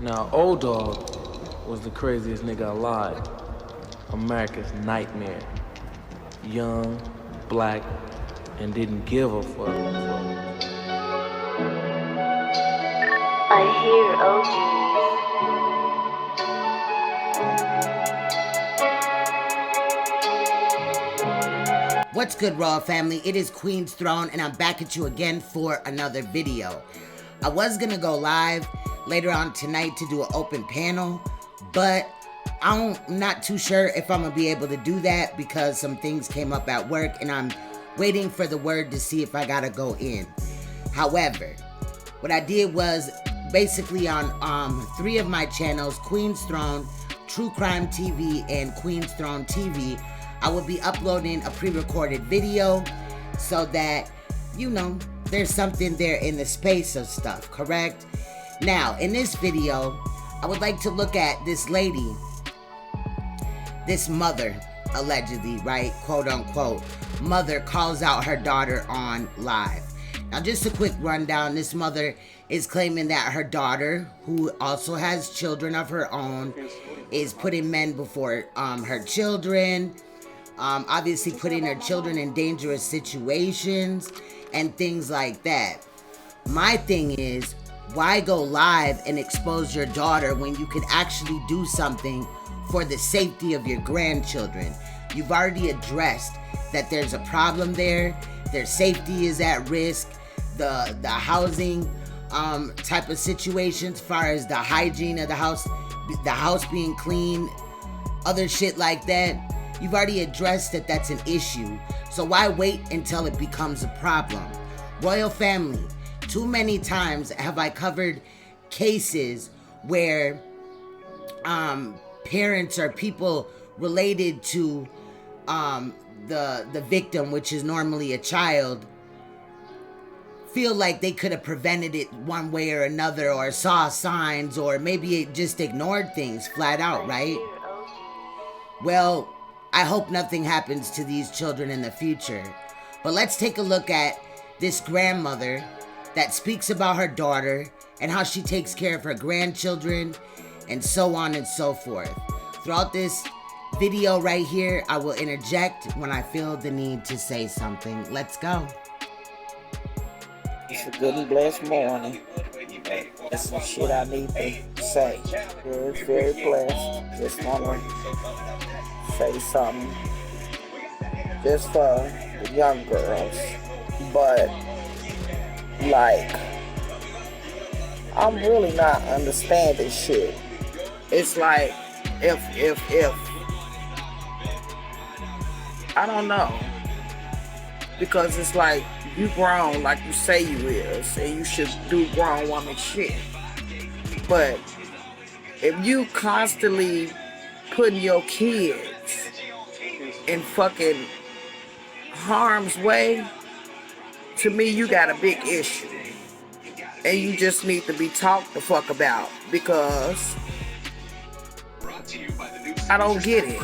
Now, old dog was the craziest nigga alive. America's nightmare. Young, black, and didn't give a fuck. I hear OGs. What's good, Raw family? It is Queen's Throne, and I'm back at you again for another video. I was gonna go live later on tonight to do an open panel, but I'm not too sure if I'm gonna be able to do that because some things came up at work, and I'm waiting for the word to see if I gotta go in. However, what I did was basically on 3 of my channels, Queen's Throne, True Crime TV, and Queen's Throne TV, I will be uploading a pre-recorded video so that, you know, there's something there in the space of stuff, correct? Now, in this video, I would like to look at this lady, this mother, allegedly, right, quote unquote, mother calls out her daughter on live. Now, just a quick rundown, this mother is claiming that her daughter, who also has children of her own, is putting men before her children, obviously putting her children in dangerous situations and things like that. My thing is, why go live and expose your daughter when you could actually do something for the safety of your grandchildren? You've already addressed that there's a problem there. Their safety is at risk. The housing type of situation, as far as the hygiene of the house being clean, other shit like that. You've already addressed that that's an issue. So why wait until it becomes a problem? Royal family, too many times have I covered cases where parents or people related to the victim, which is normally a child, feel like they could have prevented it one way or another, or saw signs, or maybe it just ignored things flat out, right? Well, I hope nothing happens to these children in the future. But let's take a look at this grandmother that speaks about her daughter and how she takes care of her grandchildren and so on and so forth. Throughout this video right here, I will interject when I feel the need to say something. Let's go. It's a good and blessed morning. That's some shit I need to say. Very, very blessed. Just want to say something just for the young girls. But, like, I'm really not understanding shit. It's like, if, I don't know. Because it's like, you grown like you say you is, and you should do grown woman shit. But if you constantly putting your kids in fucking harm's way, to me you got a big issue. And you just need to be talked the fuck about, because I don't get it.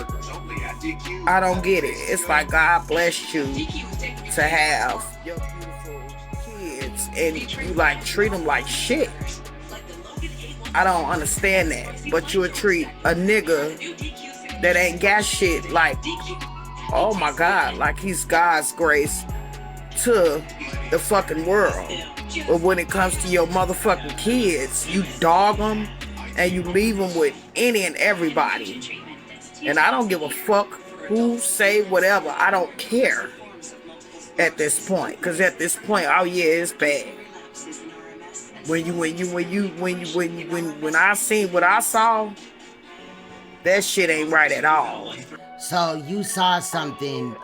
I don't get it. It's like God blessed you to have your beautiful kids and you like treat them like shit. I don't understand that. But you would treat a nigga that ain't got shit like, oh my God, like he's God's grace to the fucking world. But when it comes to your motherfucking kids, you dog them and you leave them with any and everybody. And I don't give a fuck who say whatever. I don't care at this point. Cause at this point, oh yeah, it's bad. When I seen what I saw, that shit ain't right at all. So you saw something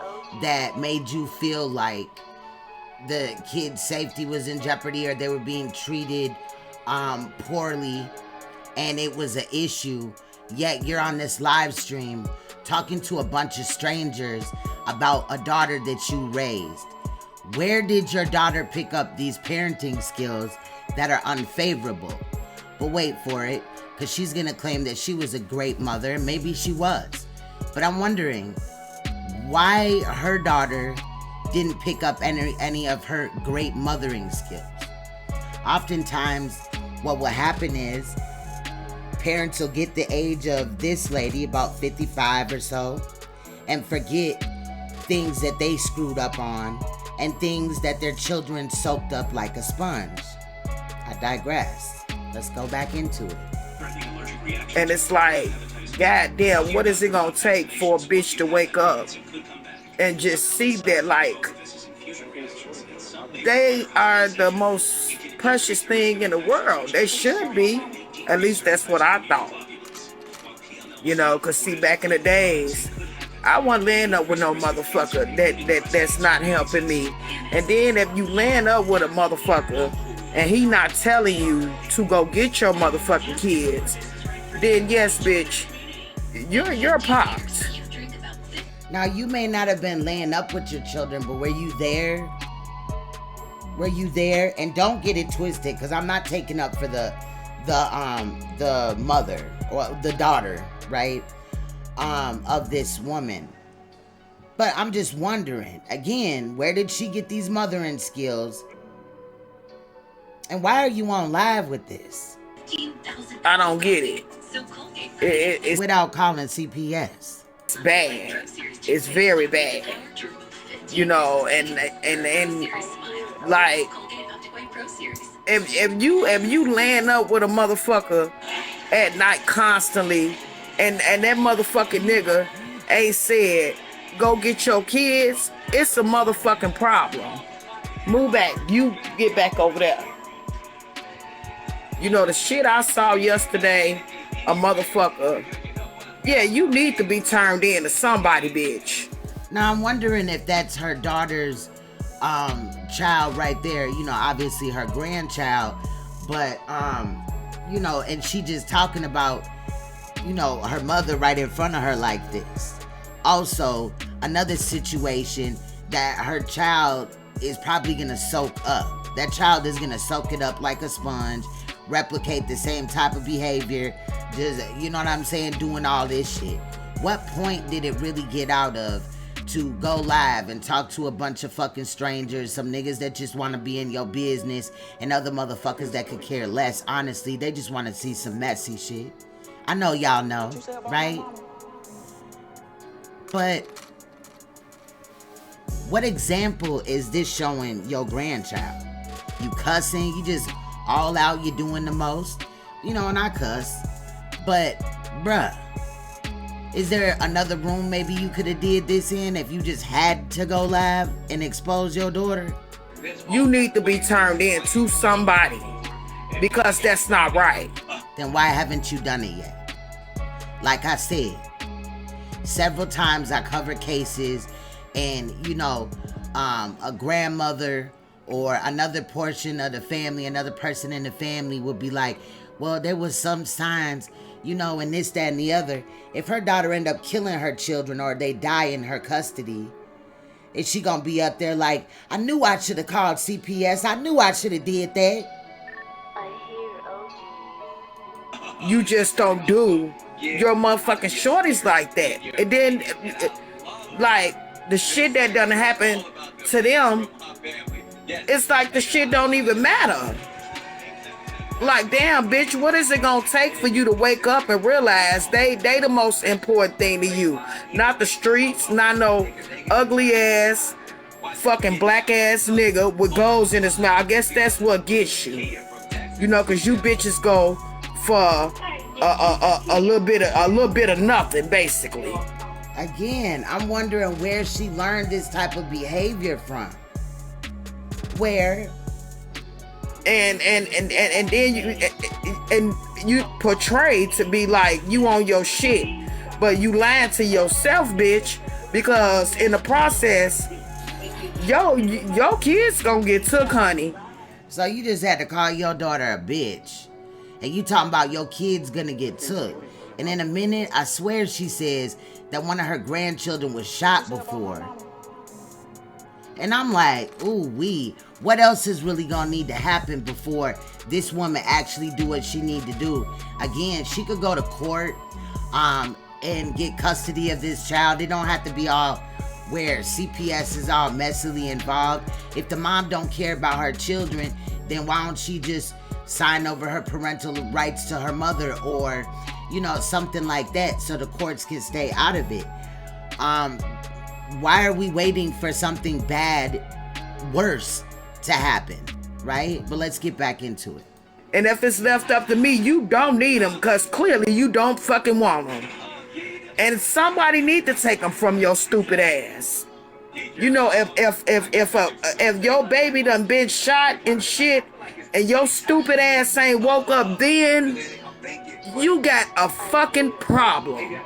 that made you feel like the kids' safety was in jeopardy, or they were being treated poorly, and it was an issue, yet you're on this live stream talking to a bunch of strangers about a daughter that you raised. Where did your daughter pick up these parenting skills that are unfavorable? But wait for it, because she's gonna claim that she was a great mother. Maybe she was, but I'm wondering why her daughter didn't pick up any of her great mothering skills. Oftentimes, what will happen is parents will get the age of this lady, about 55 or so, and forget things that they screwed up on and things that their children soaked up like a sponge. I digress. Let's go back into it. And it's like, goddamn, what is it gonna take for a bitch to wake up and just see that, like, they are the most precious thing in the world? They should be. At least that's what I thought. You know, cause see, back in the days, I wasn't laying up with no motherfucker that's not helping me. And then if you laying up with a motherfucker and he not telling you to go get your motherfucking kids, then yes, bitch, you're popped. Now, you may not have been laying up with your children, but were you there? Were you there? And don't get it twisted, because I'm not taking up for the mother or the daughter, right? Of this woman. But I'm just wondering, again, where did she get these mothering skills? And why are you on live with this? I don't get it. It's without calling CPS. It's bad. It's very bad. You know, and like, if you laying up with a motherfucker at night constantly, and that motherfucking nigga ain't said, go get your kids, it's a motherfucking problem. Move back. You get back over there. You know, the shit I saw yesterday, a motherfucker, yeah, you need to be turned in to somebody, bitch. Now, I'm wondering if that's her daughter's child right there. You know, obviously her grandchild. But, you know, and she just talking about, you know, her mother right in front of her like this. Also, another situation that her child is probably going to soak up. That child is going to soak it up like a sponge, replicate the same type of behavior, just, you know what I'm saying, doing all this shit. What point did it really get out of to go live and talk to a bunch of fucking strangers, some niggas that just want to be in your business, and other motherfuckers that could care less? Honestly, they just want to see some messy shit. I know y'all know, right? But what example is this showing your grandchild? You cussing, you just all out, you doing the most. You know, and I cuss. But, bruh, is there another room maybe you could have did this in if you just had to go live and expose your daughter? You need to be turned in to somebody, because that's not right. Then why haven't you done it yet? Like I said, several times I cover cases, and, you know, a grandmother or another portion of the family, another person in the family would be like, well, there was some signs, you know, and this, that, and the other. If her daughter end up killing her children or they die in her custody, is she gonna be up there like, I knew I should have called CPS. I knew I should have did that. You just don't do your motherfucking shorties like that. And then, like, the shit that done happen to them, it's like the shit don't even matter. Like, damn, bitch, what is it gonna take for you to wake up and realize they the most important thing to you? Not the streets, not no ugly ass, fucking black ass nigga with goals in his mouth. I guess that's what gets you. You know, cause you bitches go for a little bit of nothing, basically. Again, I'm wondering where she learned this type of behavior from. Where? And then you portray to be like you on your shit, but you lying to yourself, bitch, because in the process, your kids gonna get took, honey. So you just had to call your daughter a bitch, and you talking about your kids gonna get took, and in a minute, I swear she says that one of her grandchildren was shot before. And I'm like, ooh wee, what else is really gonna need to happen before this woman actually do what she need to do? Again, she could go to court and get custody of this child. It don't have to be all where CPS is all messily involved. If the mom don't care about her children, then why don't she just sign over her parental rights to her mother, or, you know, something like that, so the courts can stay out of it. Why are we waiting for something bad, worse, to happen, right? But let's get back into it. And if it's left up to me, you don't need them, because clearly you don't fucking want them. And somebody need to take them from your stupid ass. You know, if your baby done been shot and shit, and your stupid ass ain't woke up then, you got a fucking problem.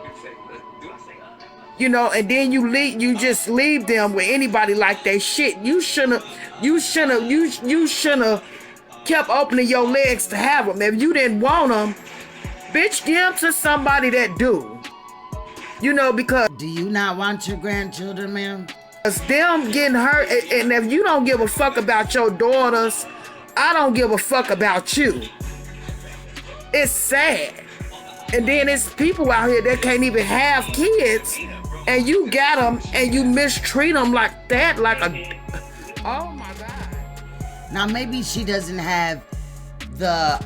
You know, and then you just leave them with anybody like they shit. You shouldn't have kept opening your legs to have them. If you didn't want them, bitch, give them to somebody that do. You know, because... Do you not want your grandchildren, ma'am? Because them getting hurt, and if you don't give a fuck about your daughters, I don't give a fuck about you. It's sad. And then it's people out here that can't even have kids, and you got them and you mistreat them like that, like a... Oh my God. Now maybe she doesn't have the,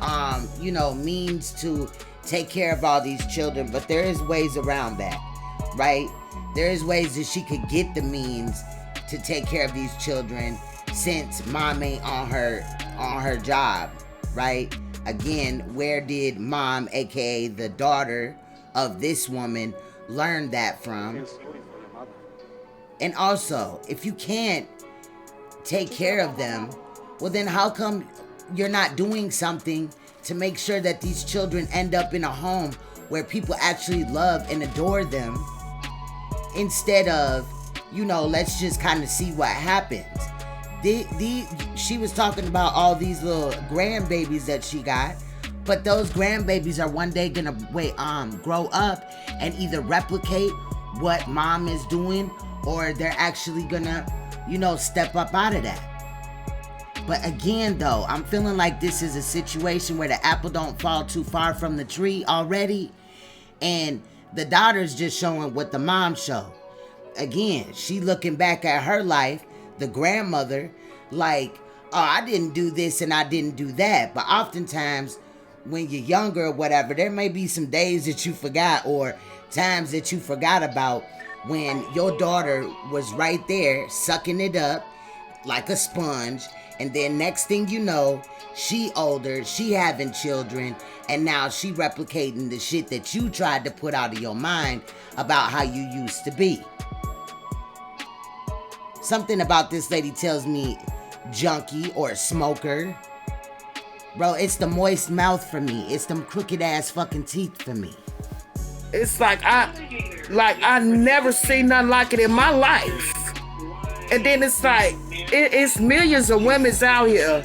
you know, means to take care of all these children, but there is ways around that, right? There is ways that she could get the means to take care of these children since mom ain't on her job, right? Again, where did mom, aka the daughter of this woman, learn that from? And also, if you can't take care of them, well then how come you're not doing something to make sure that these children end up in a home where people actually love and adore them, instead of, you know, let's just kind of see what happens. She was talking about all these little grandbabies that she got, but those grandbabies are one day gonna grow up and either replicate what mom is doing, or they're actually gonna, you know, step up out of that. But again, though, I'm feeling like this is a situation where the apple don't fall too far from the tree already, and the daughter's just showing what the mom showed. Again, she looking back at her life, the grandmother, like, oh, I didn't do this and I didn't do that. But oftentimes, when you're younger or whatever, there may be some days that you forgot, or times that you forgot about, when your daughter was right there sucking it up like a sponge, and then next thing you know, she older, she having children, and now she replicating the shit that you tried to put out of your mind about how you used to be. Something about this lady tells me junkie or smoker. Bro, it's the moist mouth for me. It's them crooked ass fucking teeth for me. It's like I never seen nothing like it in my life. And then it's like, it's millions of women out here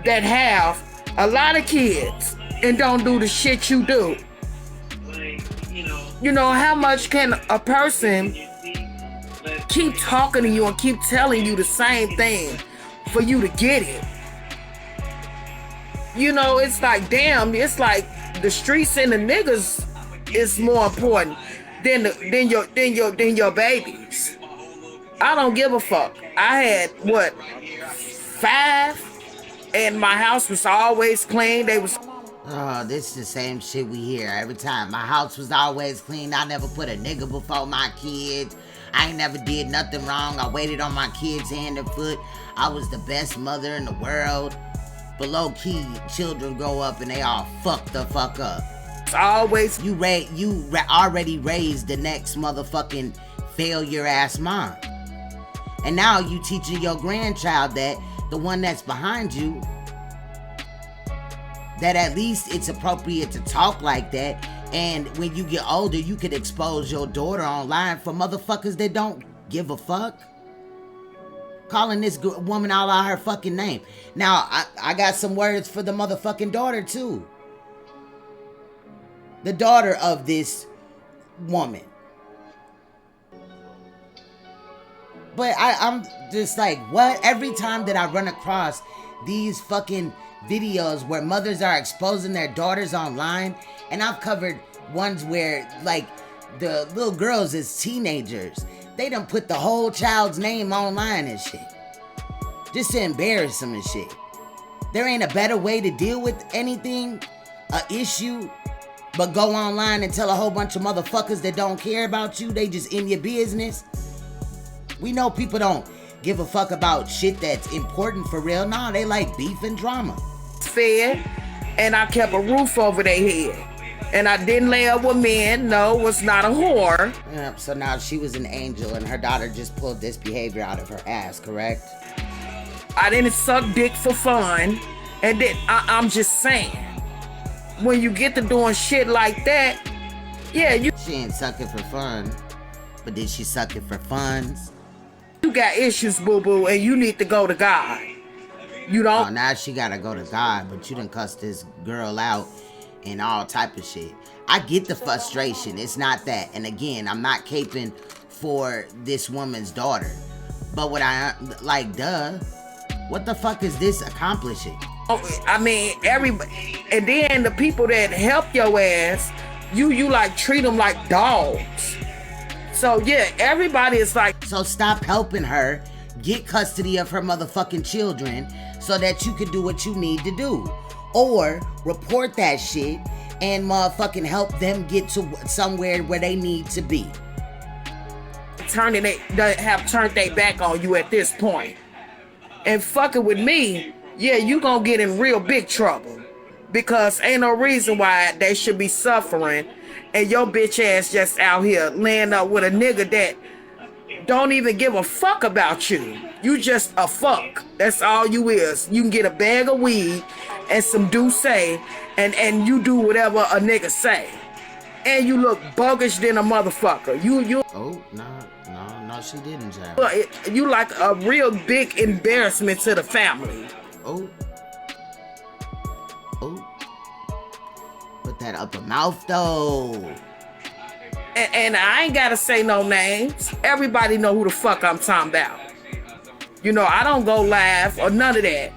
that have a lot of kids and don't do the shit you do. You know, how much can a person keep talking to you and keep telling you the same thing for you to get it? You know, it's like, damn, it's like the streets and the niggas is more important than your babies. I don't give a fuck. I had, 5? And my house was always clean. They was... Oh, this is the same shit we hear every time. My house was always clean. I never put a nigga before my kids. I ain't never did nothing wrong. I waited on my kids' hand and foot. I was the best mother in the world. But low-key, children grow up and they all fuck the fuck up. It's always... You already raised the next motherfucking failure-ass mom. And now you teaching your grandchild that, the one that's behind you, that at least it's appropriate to talk like that. And when you get older, you could expose your daughter online for motherfuckers that don't give a fuck. Calling this woman all out her fucking name. Now, I got some words for the motherfucking daughter too. The daughter of this woman. But I'm just like, what? Every time that I run across these fucking videos where mothers are exposing their daughters online, and I've covered ones where, like, the little girls as teenagers, they done put the whole child's name online and shit. Just to embarrass them and shit. There ain't a better way to deal with anything, a issue, but go online and tell a whole bunch of motherfuckers that don't care about you, they just in your business. We know people don't give a fuck about shit that's important for real. No, they like beef and drama. Fed, and I kept a roof over their head. And I didn't lay up with men. No, was not a whore. Yeah, so now she was an angel and her daughter just pulled this behavior out of her ass, correct? I didn't suck dick for fun. And then I'm just saying, when you get to doing shit like that, yeah, She ain't suck it for fun, but did she suck it for funds? You got issues, boo-boo, and you need to go to God. You don't. Oh, now she gotta go to God, but you done cuss this girl out and all type of shit. I get the frustration. It's not that. And again, I'm not caping for this woman's daughter. But what what the fuck is this accomplishing? Oh, I mean, everybody, and then the people that help your ass, you like treat them like dogs. So yeah, everybody is like. So stop helping her get custody of her motherfucking children so that you can do what you need to do. Or report that shit and motherfucking help them get to somewhere where they need to be. Have turned their back on you at this point. And fucking with me, yeah, you gonna get in real big trouble. Because ain't no reason why they should be suffering and your bitch ass just out here laying up with a nigga that don't even give a fuck about you. You just a fuck. That's all you is. You can get a bag of weed and some douce and you do whatever a nigga say. And you look bogus than a motherfucker. You Oh, no, she didn't, child. You like a real big embarrassment to the family. Oh. Put that up her mouth, though. And I ain't gotta say no names. Everybody know who the fuck I'm talking about. You know, I don't go live or none of that.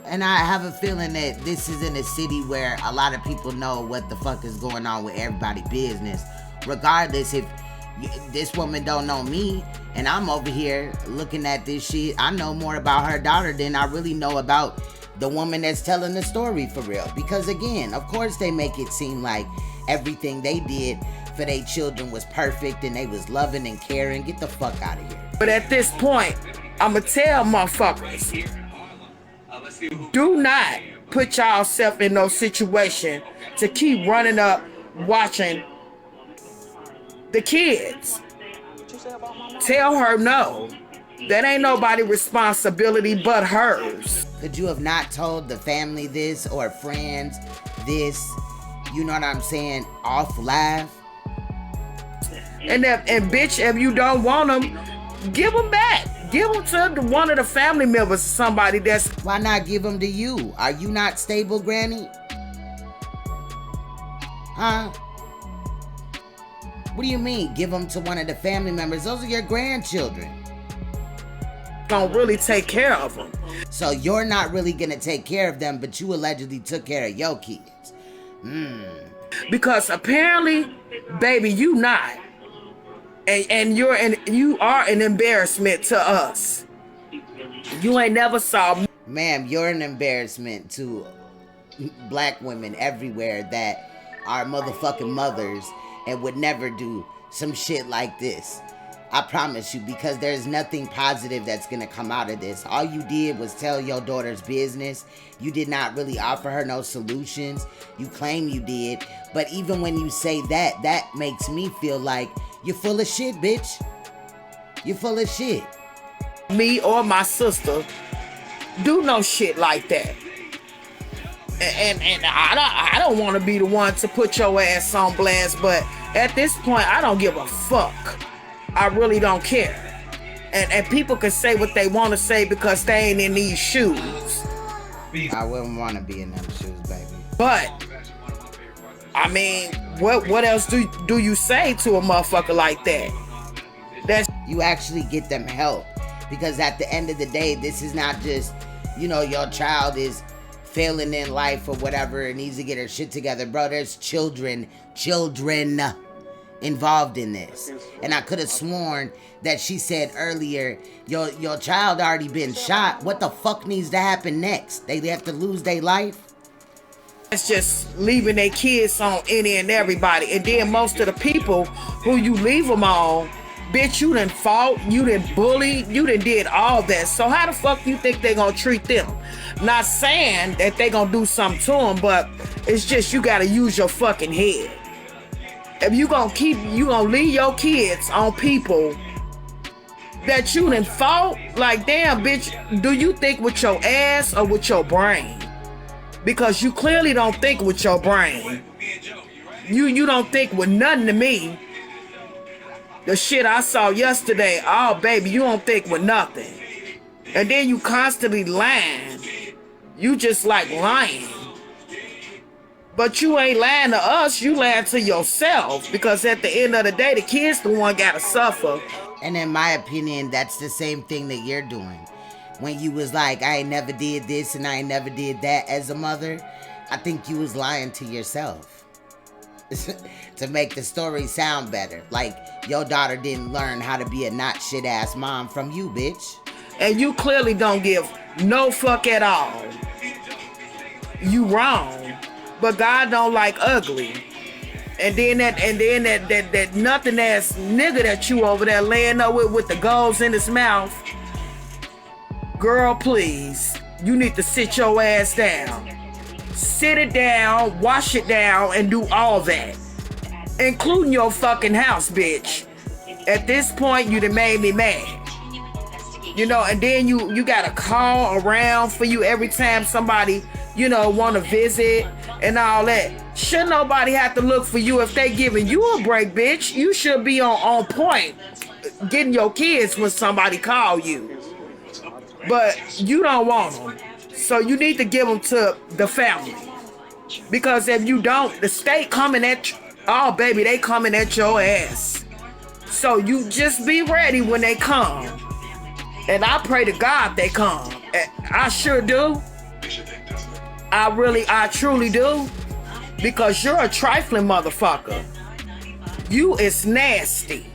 And I have a feeling that this is in a city where a lot of people know what the fuck is going on with everybody's business. Regardless, if this woman don't know me and I'm over here looking at this shit, I know more about her daughter than I really know about the woman that's telling the story for real. Because again, of course they make it seem like everything they did for their children was perfect and they was loving and caring. Get the fuck out of here. But at this point, I'ma tell motherfuckers, do not put yourself in no situation to keep running up watching the kids. Tell her no. That ain't nobody's responsibility but hers. Could you have not told the family this or friends this, you know what I'm saying, off live? And bitch, if you don't want them, give them back. Give them to one of the family members, somebody that's... Why not give them to you? Are you not stable, Granny? Huh? What do you mean, give them to one of the family members? Those are your grandchildren. Don't really take care of them. So you're not really gonna take care of them, but you allegedly took care of your kids. Because apparently, baby, you not. And you are an embarrassment to us. You ain't never saw me. Ma'am, you're an embarrassment to black women everywhere that are motherfucking mothers and would never do some shit like this. I promise you, because there's nothing positive that's gonna come out of this. All you did was tell your daughter's business. You did not really offer her no solutions. You claim you did, but even when you say that, that makes me feel like you're full of shit, bitch. You're full of shit. Me or my sister do no shit like that. And I don't want to be the one to put your ass on blast, but at this point, I don't give a fuck. I really don't care. And people can say what they want to say because they ain't in these shoes. I wouldn't want to be in them shoes, baby. But, I mean, what else do you say to a motherfucker like that? You actually get them help. Because at the end of the day, this is not just, you know, your child is failing in life or whatever and needs to get her shit together. Bro, there's children involved in this. And I could have sworn that she said earlier, your child already been shot. What the fuck needs to happen next? They have to lose their life? It's just leaving their kids on any and everybody. And then most of the people who you leave them on, bitch, you done fought, you done bullied, you done did all that. So how the fuck you think they gonna treat them? Not saying that they gonna do something to them, but it's just you gotta use your fucking head. If you gonna leave your kids on people that you done fought, like damn bitch, do you think with your ass or with your brain? Because you clearly don't think with your brain. You don't think with nothing to me. The shit I saw yesterday, oh baby, you don't think with nothing. And then you constantly lying. You just like lying. But you ain't lying to us, you lying to yourself. Because at the end of the day, the kids the one gotta suffer. And in my opinion, that's the same thing that you're doing. When you was like, I ain't never did this and I ain't never did that as a mother, I think you was lying to yourself. To make the story sound better. Like, your daughter didn't learn how to be a not shit ass mom from you, bitch. And you clearly don't give no fuck at all. You wrong. But God don't like ugly. And then that nothing ass nigga that you over there laying up with the goals in his mouth. Girl, please. You need to sit your ass down. Sit it down, wash it down, and do all that. Including your fucking house, bitch. At this point, you done made me mad. You know, and then you gotta call around for you every time somebody, you know, wanna visit and all that. Should nobody have to look for you if they giving you a break, bitch? You should be on point getting your kids when somebody call you. But you don't want them. So you need to give them to the family. Because if you don't, the state coming at you. Oh, baby, they coming at your ass. So you just be ready when they come. And I pray to God they come. I sure do. I truly do. Because you're a trifling motherfucker. You is nasty.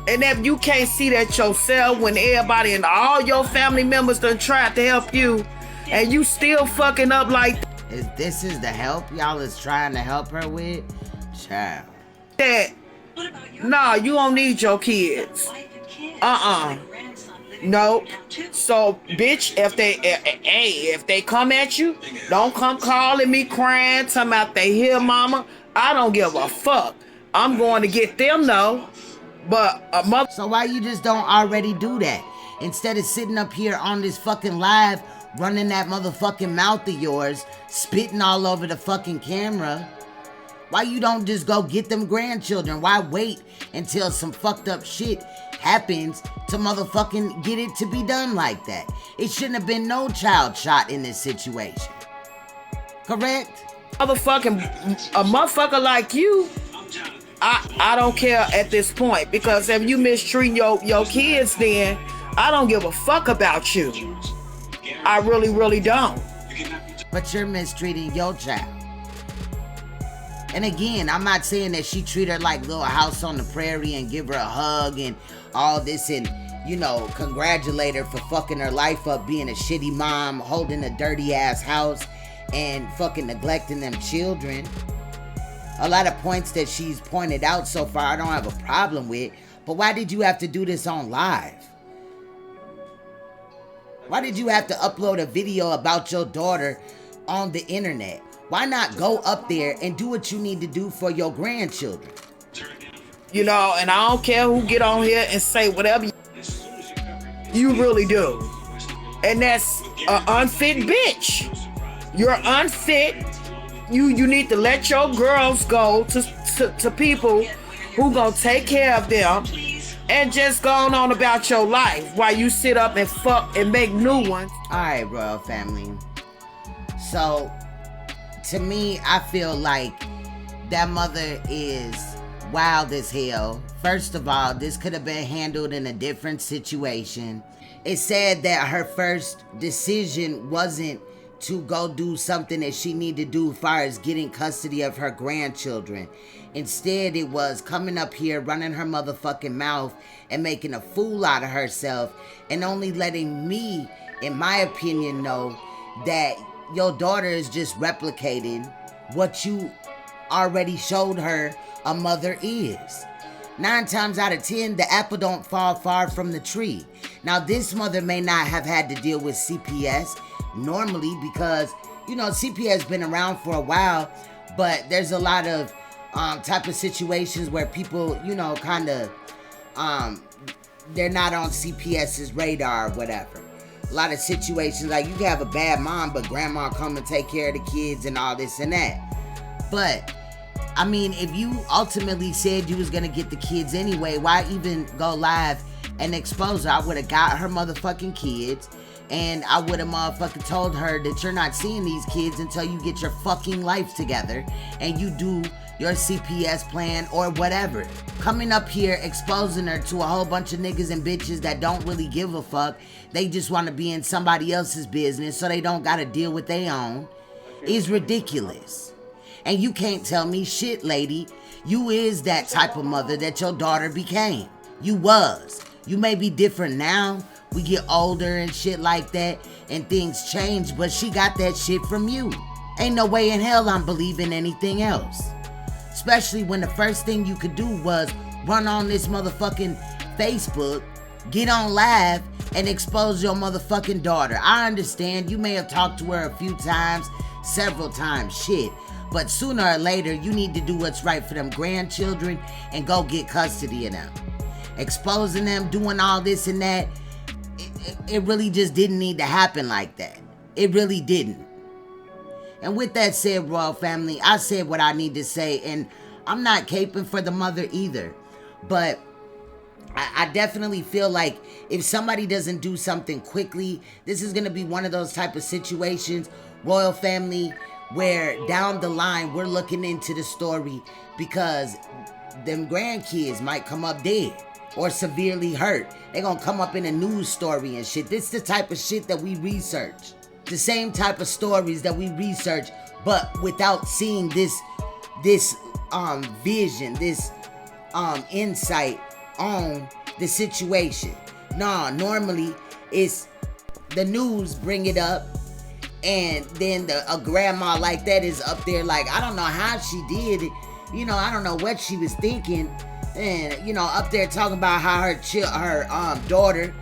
And if you can't see that yourself when everybody and all your family members done tried to help you and you still fucking up like this is the help y'all is trying to help her with? Child. That, nah, you don't need your kids. Nope. So, bitch, if they come at you, don't come calling me crying, talking about they here, mama. I don't give a fuck. I'm going to get them, though. But a mother. So why you just don't already do that? Instead of sitting up here on this fucking live, running that motherfucking mouth of yours, spitting all over the fucking camera, why you don't just go get them grandchildren? Why wait until some fucked up shit happens to motherfucking get it to be done like that? It shouldn't have been no child shot in this situation. Correct? A motherfucker like you, I don't care at this point, because if you mistreat your kids, then I don't give a fuck about you. I really, really don't. But you're mistreating your child. And again, I'm not saying that she treat her like Little House on the Prairie and give her a hug and all this and, you know, congratulate her for fucking her life up, being a shitty mom, holding a dirty ass house and fucking neglecting them children. A lot of points that she's pointed out so far I don't have a problem with, but why did you have to do this on live? Why did you have to upload a video about your daughter on the internet? Why not go up there and do what you need to do for your grandchildren? You know, and I don't care who get on here and say whatever you really do. And that's an unfit bitch. You're unfit. You need to let your girls go to people who gonna take care of them and just go on about your life while you sit up and fuck and make new ones. Alright, Royal Family. So, to me, I feel like that mother is wild as hell. First of all, this could have been handled in a different situation. It said that her first decision wasn't to go do something that she need to do as far as getting custody of her grandchildren. Instead, it was coming up here, running her motherfucking mouth and making a fool out of herself, and only letting me, in my opinion, know that your daughter is just replicating what you already showed her a mother is. 9 times out of 10, the apple don't fall far from the tree. Now, this mother may not have had to deal with CPS normally because, you know, CPS been around for a while, but there's a lot of type of situations where people, you know, kind of, they're not on CPS's radar or whatever. A lot of situations, like you can have a bad mom, but grandma come and take care of the kids and all this and that. But I mean, if you ultimately said you was gonna get the kids anyway, why even go live and expose her? I would have got her motherfucking kids, and I would have motherfucking told her that you're not seeing these kids until you get your fucking life together and you do your CPS plan or whatever. Coming up here exposing her to a whole bunch of niggas and bitches that don't really give a fuck, they just want to be in somebody else's business so they don't gotta deal with their own, is ridiculous. And you can't tell me shit, lady. You is that type of mother that your daughter became. You was. You may be different now. We get older and shit like that and things change, but she got that shit from you. Ain't no way in hell I'm believing anything else. Especially when the first thing you could do was run on this motherfucking Facebook, get on live, and expose your motherfucking daughter. I understand you may have talked to her a few times, several times, shit. But sooner or later, you need to do what's right for them grandchildren and go get custody of them. Exposing them, doing all this and that, it really just didn't need to happen like that. It really didn't. And with that said, Royal Family, I said what I need to say, and I'm not caping for the mother either. But I definitely feel like if somebody doesn't do something quickly, this is going to be one of those type of situations, Royal Family, where down the line we're looking into the story because them grandkids might come up dead or severely hurt. They're gonna come up in a news story and shit. This is the type of shit that we research. The same type of stories that we research, but without seeing this vision, this insight on the situation. Nah, normally it's the news bring it up, and then a grandma like that is up there like, I don't know how she did it. You know, I don't know what she was thinking. And, you know, up there talking about how her daughter,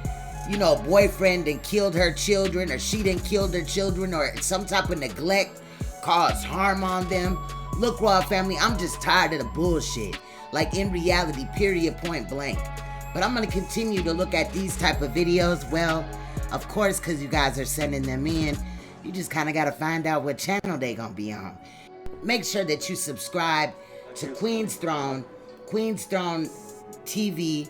you know, boyfriend done killed her children, or she done killed her children, or some type of neglect caused harm on them. Look, Royal Family, I'm just tired of the bullshit. Like, in reality, period, point blank. But I'm going to continue to look at these type of videos. Well, of course, because you guys are sending them in. You just kind of got to find out what channel they going to be on. Make sure that you subscribe to Queen's Throne TV,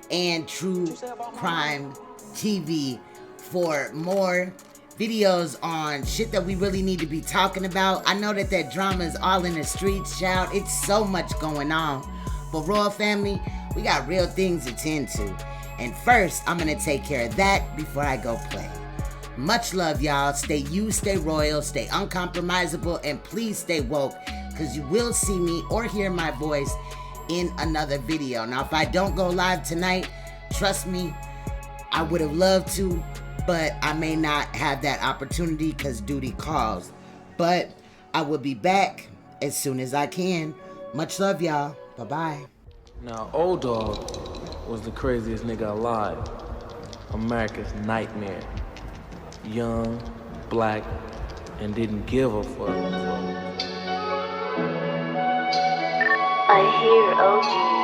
and True Crime TV for more videos on shit that we really need to be talking about. I know that drama is all in the streets, child. It's so much going on. But Royal Family, we got real things to tend to. And first, I'm going to take care of that before I go play. Much love, y'all. Stay you, stay royal, stay uncompromisable, and please stay woke, because you will see me or hear my voice in another video. Now, if I don't go live tonight, trust me, I would have loved to, but I may not have that opportunity because duty calls. But I will be back as soon as I can. Much love, y'all. Bye-bye. Now, Old Dog was the craziest nigga alive. America's nightmare. Young, black, and didn't give a fuck. I hear OG.